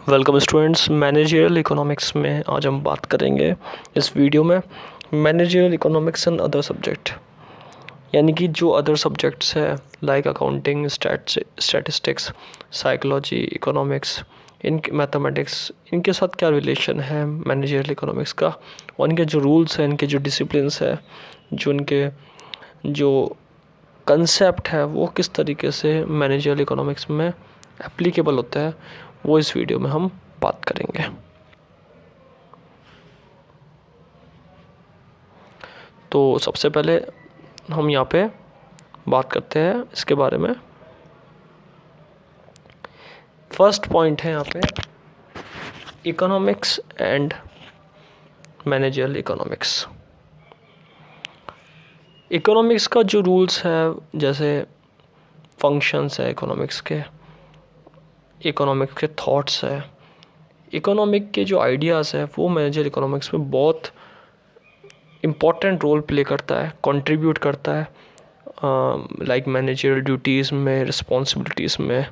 Welcome students. Managerial economics में आज हम बात करेंगे इस वीडियो में managerial economics and other subject, यानी कि जो अदर सब्जेक्ट्स है like accounting, statistics, psychology, economics, mathematics, इनके साथ क्या रिलेशन है मैनेजरियल इकोनॉमिक्स का, और इनके जो रूल्स हैं, इनके जो डिसिप्लिन्स है, जो इनके जो कंसेप्ट है वो किस तरीके से मैनेजरियल इकोनॉमिक्स में एप्लीकेबल होता है, वो इस वीडियो में हम बात करेंगे। तो सबसे पहले हम यहाँ पे बात करते हैं इसके बारे में। फर्स्ट पॉइंट है यहाँ पे economics and managerial economics. Economics का जो रूल्स है, जैसे फंक्शंस है इकोनॉमिक्स के थॉट्स है, इकोनॉमिक के जो आइडियाज़ है वो मैनेजरियल इकोनॉमिक्स में बहुत इम्पॉर्टेंट रोल प्ले करता है, कंट्रीब्यूट करता है, लाइक मैनेजरियल ड्यूटीज़ में, रिस्पॉन्सिबिलिटीज़ में,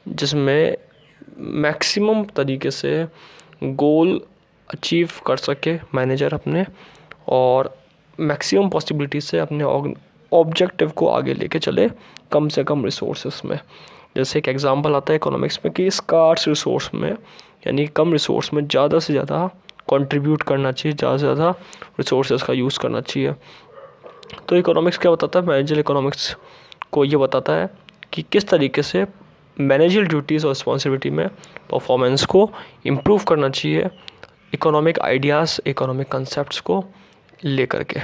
जिसमें मैक्सिमम तरीके से गोल अचीव कर सके मैनेजर अपने, और मैक्सिमम पॉसिबिलिटी से अपने ऑब्जेक्टिव को आगे लेके चले कम से कम रिसोर्सेस में। जैसे एक एग्जांपल आता है इकोनॉमिक्स में कि स्कार्स रिसोर्स में, यानी कम रिसोर्स में ज़्यादा से ज़्यादा कंट्रीब्यूट करना चाहिए, ज़्यादा से ज़्यादा रिसोर्सेज का यूज़ करना चाहिए। तो इकोनॉमिक्स क्या बताता है? मैनेजरियल इकोनॉमिक्स को ये बताता है कि किस तरीके से मैनेजरियल ड्यूटीज़ और रिस्पॉन्सिबिलिटी में परफॉर्मेंस को इम्प्रूव करना चाहिए इकोनॉमिक आइडियाज़, इकोनॉमिक कंसेप्ट्स को लेकर के।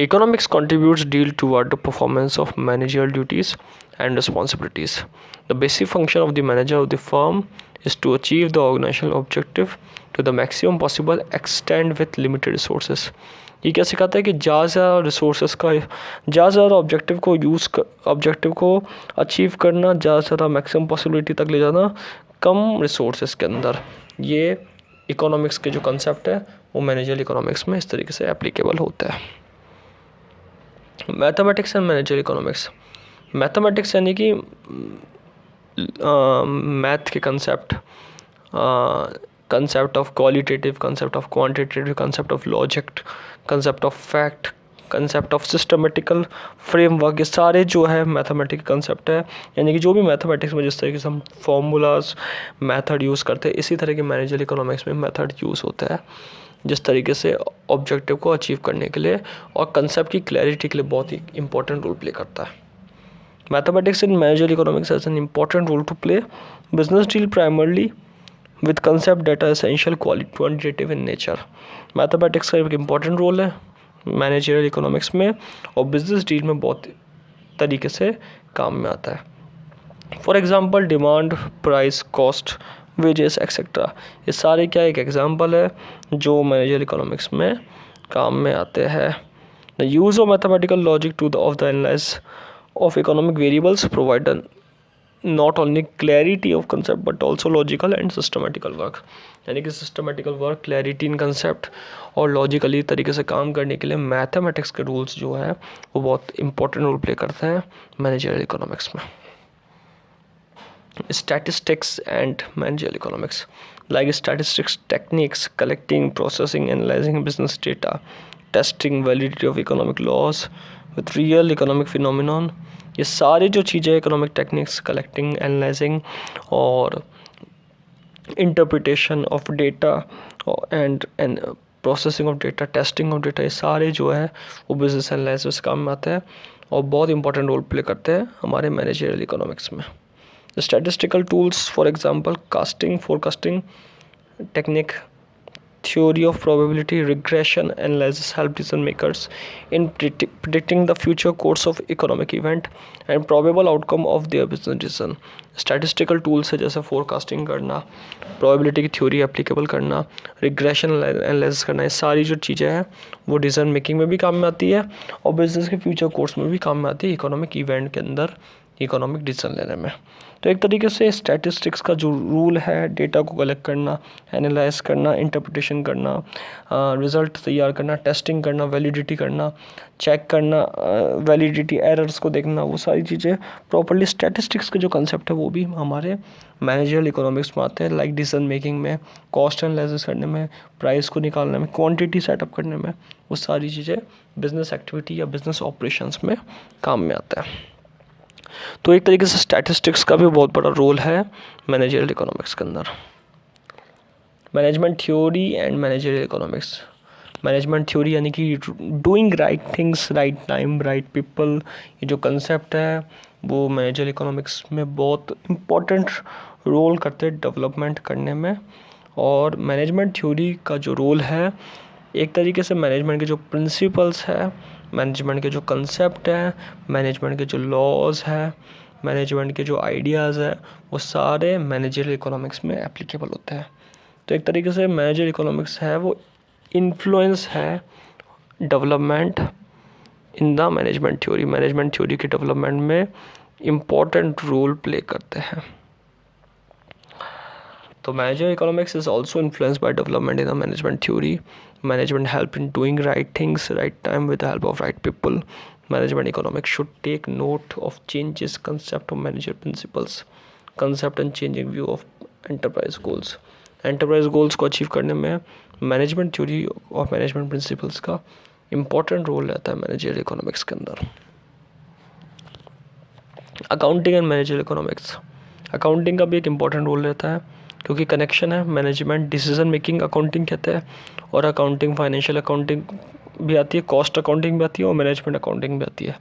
Economics contributes deal toward the performance of managerial duties and responsibilities. The basic function of the manager of the firm is to achieve the organizational objective to the maximum possible extent with limited resources. ये क्या सिखाता है कि ज़्यादा resources का, ज़्यादा objective को achieve करना, ज़्यादा मैक्सिमम पॉसिबिलिटी तक ले जाना कम रिसोर्सेज के अंदर। ये इकोनॉमिक्स के जो कंसेप्ट है वो मैनेजरियल इकोनॉमिक्स में इस तरीके से एप्लीकेबल होता है। Mathematics and managerial economics. Mathematics यानी कि मैथ के concept of qualitative, concept of quantitative, concept of logic, concept of fact, concept of systematical framework, ये सारे जो है मैथमेटिक्स कंसेप्ट है। यानी कि जो भी मैथमेटिक्स में जिस तरीके से हम फॉर्मूलाज मेथड यूज़ करते हैं, इसी तरह के मैनेजरियल इकोनॉमिक्स में मेथड यूज़ होता है, जिस तरीके से ऑब्जेक्टिव को अचीव करने के लिए और कंसेप्ट की क्लैरिटी के लिए बहुत ही इंपॉर्टेंट रोल प्ले करता है। Mathematics in managerial economics has an important role to play. Business deal primarily with concept data essential quantitative in nature. Mathematics का एक इंपॉर्टेंट रोल है मैनेजरियल इकोनॉमिक्स में, और बिजनेस डील में बहुत तरीके से काम में आता है। For example demand, price, cost, wages etcetera, ये सारे क्या एक एग्जांपल है जो मैनेजरियल इकोनॉमिक्स में काम में आते हैं। The use of mathematical logic to the of the analyse of economic variables provide not only clarity of concept but also logical and systematical work. यानी कि systematical work, clarity in concept और logically तरीके से काम करने के लिए mathematics के रूल्स जो है वो बहुत इंपॉर्टेंट रोल प्ले करते हैं मैनेजरियल इकोनॉमिक्स में। Statistics and managerial economics, like statistics techniques, collecting, processing, analyzing business data, testing validity of economic laws with real economic phenomenon, ये सारे जो चीज़ें इकोनॉमिक टेक्निक्स, कलेक्टिंग, एनालाइजिंग और interpretation of data and processing of data, testing of data, ये सारे जो है वो बिजनेस एनालिसिस काम में आते हैं और बहुत इंपॉर्टेंट रोल प्ले करते हैं हमारे मैनेजरियल इकोनॉमिक्स में। The statistical tools, for example, forecasting technique, theory of probability, regression analysis help decision makers in predicting the future course of economic event and probable outcome of their business decision. Statistical tools है जैसे forecasting करना, probability की theory applicable करना, regression analysis करना, ये सारी जो चीज़ें हैं वो decision making में भी काम में आती है और business के future course में भी काम में आती है, economic event के अंदर इकोनॉमिक डिसीजन लेने में। तो एक तरीके से स्टैटिस्टिक्स का जो रूल है, डेटा को कलेक्ट करना, एनालाइज करना, इंटरप्रिटेशन करना, रिज़ल्ट तैयार करना, टेस्टिंग करना, वैलिडिटी करना, चेक करना, वैलिडिटी एरर्स को देखना, वो सारी चीज़ें प्रॉपर्ली स्टैटिस्टिक्स के जो कंसेप्ट है वो भी हमारे मैनेजरियल इकोनॉमिक्स में आते हैं। लाइक डिसीजन मेकिंग में, कॉस्ट एनालिसिस करने में, प्राइस को निकालने में, क्वांटिटी सेटअप करने में, वो सारी चीज़ें बिजनेस एक्टिविटी या बिजनेस ऑपरेशंस में काम में आता है। तो एक तरीके से स्टैटिस्टिक्स का भी बहुत बड़ा रोल है मैनेजरियल इकोनॉमिक्स के अंदर। Management theory and managerial economics. Management theory यानी कि doing right things, right time, right people, ये जो कंसेप्ट है वो मैनेजरियल इकोनॉमिक्स में बहुत इम्पोर्टेंट रोल करते हैं डेवलपमेंट करने में। और मैनेजमेंट थ्योरी का जो रोल है, एक तरीके से मैनेजमेंट के जो प्रिंसिपल्स है, मैनेजमेंट के जो कंसेप्ट है, मैनेजमेंट के जो लॉज है, मैनेजमेंट के जो आइडियाज़ है, वो सारे मैनेजरियल इकोनॉमिक्स में एप्लीकेबल होते हैं। तो एक तरीके से मैनेजरियल इकोनॉमिक्स है वो इन्फ्लुएंस है development in the management theory. Management theory के डेवलपमेंट में इम्पॉर्टेंट रोल प्ले करते हैं। तो managerial economics is also influenced by development in the management theory. Management help in doing right things, right time, with the help of right people. Management economics should take note of changes, concept of manager principles, concept and changing view of enterprise goals. Enterprise goals को achieve करने में management theory और management principles का important role रहता है managerial economics के अंदर। Accounting and managerial economics. Accounting का भी एक इम्पॉर्टेंट रोल रहता है क्योंकि कनेक्शन है। मैनेजमेंट डिसीजन मेकिंग अकाउंटिंग कहते हैं, और अकाउंटिंग फाइनेंशियल अकाउंटिंग भी आती है, कॉस्ट अकाउंटिंग भी आती है और मैनेजमेंट अकाउंटिंग भी आती है।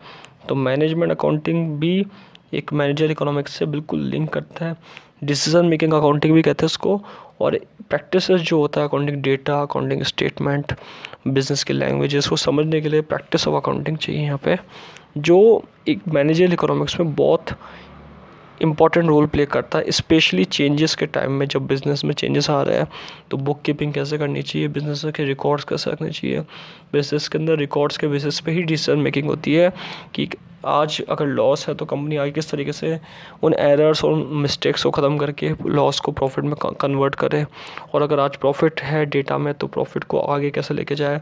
तो मैनेजमेंट अकाउंटिंग भी एक मैनेजर इकोनॉमिक्स से बिल्कुल लिंक करता है। डिसीजन मेकिंग अकाउंटिंग भी कहते हैं उसको। और प्रैक्टिसेस जो होता है accounting data, accounting statement, business के लैंग्वेजेस को समझने के लिए प्रैक्टिस ऑफ अकाउंटिंग चाहिए यहाँ पे, जो एक मैनेजरियल इकोनॉमिक्स में बहुत इम्पॉर्टेंट रोल प्ले करता है। स्पेशली चेंजेस के टाइम में, जब बिज़नेस में चेंजेस आ रहे हैं तो बुक कीपिंग कैसे करनी चाहिए, बिज़नेस के रिकॉर्ड्स कैसे रखने चाहिए, बिज़नेस के अंदर रिकॉर्ड्स के बेसिस पे ही डिसीजन मेकिंग होती है कि आज अगर लॉस है तो कंपनी आगे किस तरीके से उन एरर्स और मिस्टेक्स को ख़त्म करके लॉस को प्रॉफिट में कन्वर्ट करे, और अगर आज प्रॉफिट है डेटा में तो प्रॉफिट को आगे कैसे लेके जाए,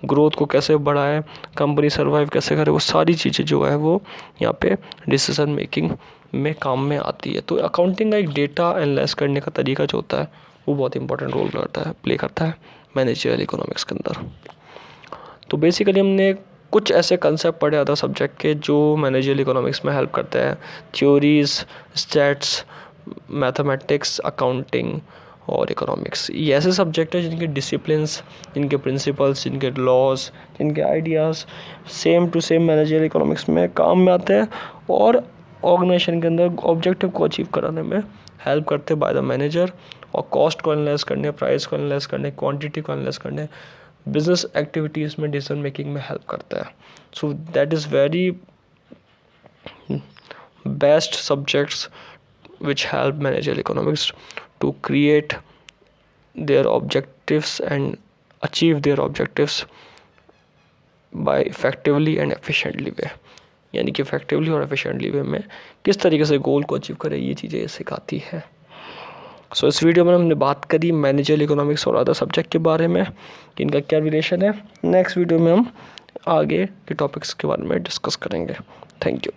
ग्रोथ को कैसे बढ़ाए, कंपनी सर्वाइव कैसे करे, वो सारी चीज़ें जो है वो यहाँ पे डिसीजन मेकिंग में काम में आती है। तो अकाउंटिंग का एक डेटा एनालाइज करने का तरीका जो होता है वो बहुत इंपॉर्टेंट रोल प्ले करता है मैनेजरियल इकोनॉमिक्स के अंदर। तो बेसिकली हमने कुछ ऐसे कंसेप्ट पढ़े अदर सब्जेक्ट के जो मैनेजरियल इकोनॉमिक्स में हेल्प करते हैं। थ्योरीज, स्टैट्स, मैथमेटिक्स, अकाउंटिंग और इकोनॉमिक्स, ये ऐसे सब्जेक्ट हैं जिनके डिसिप्लिन्स, जिनके प्रिंसिपल्स, जिनके लॉज, जिनके ideas same to same managerial economics में काम में आते हैं और ऑर्गेनाइजेशन के अंदर ऑब्जेक्टिव को अचीव कराने में हेल्प करते हैं बाय द मैनेजर। और कॉस्ट को एनालाइज करने, प्राइस को एनालाइज करने, क्वांटिटी को एनालाइज करने, बिजनेस एक्टिविटीज़ में डिसीजन मेकिंग में हेल्प करता है। So that is very best subjects which help managerial economics to create their objectives and achieve their objectives by effectively and efficiently way। यानी कि effectively और efficiently way में किस तरीके से गोल को अचीव करें, ये चीज़ें ये सिखाती है। सो इस वीडियो में हमने बात करी मैनेजरियल इकोनॉमिक्स और अदर सब्जेक्ट के बारे में कि इनका क्या रिलेशन है। नेक्स्ट वीडियो में हम आगे के टॉपिक्स के बारे में डिस्कस करेंगे। Thank you.